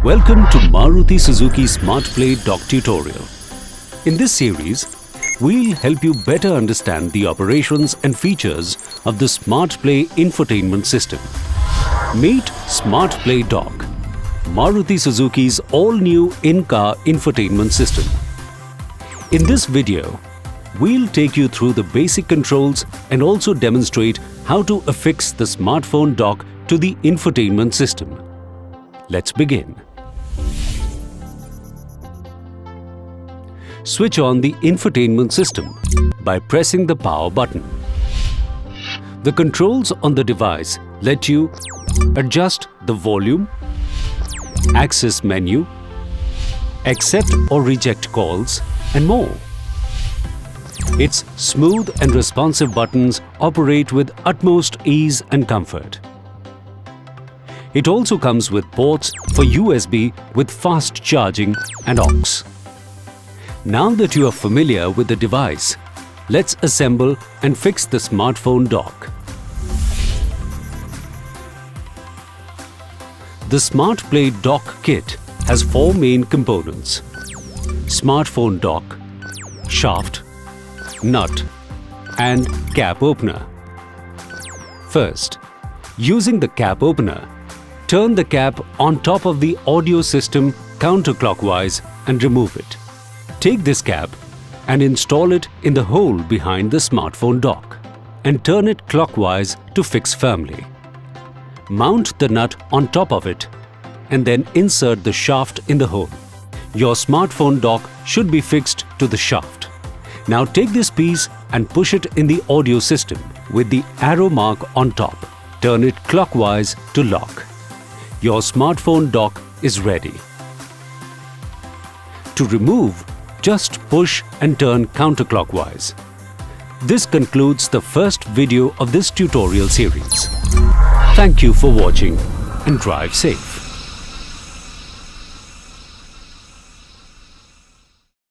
Welcome to Maruti Suzuki SmartPlay dock tutorial. In this series, we'll help you better understand the operations and features of the SmartPlay infotainment system. Meet SmartPlay dock, Maruti Suzuki's all-new in-car infotainment system. In this video, we'll take you through the basic controls and also demonstrate how to affix the smartphone dock to the infotainment system. Let's begin. Switch on the infotainment system by pressing the power button. The controls on the device let you adjust the volume, access menu, accept or reject calls, and more. Its smooth and responsive buttons operate with utmost ease and comfort. It also comes with ports for USB with fast charging and aux. Now that you are familiar with the device, let's assemble and fix the smartphone dock. The SmartPlay dock kit has four main components: smartphone dock, shaft, nut, and cap opener. First, using the cap opener, turn the cap on top of the audio system counterclockwise and remove it. Take this cap and install it in the hole behind the smartphone dock and turn it clockwise to fix firmly. Mount the nut on top of it and then insert the shaft in the hole. Your smartphone dock should be fixed to the shaft. Now take this piece and push it in the audio system with the arrow mark on top. Turn it clockwise to lock. Your smartphone dock is ready. To remove, just push and turn counterclockwise. This concludes the first video of this tutorial series. Thank you for watching and drive safe.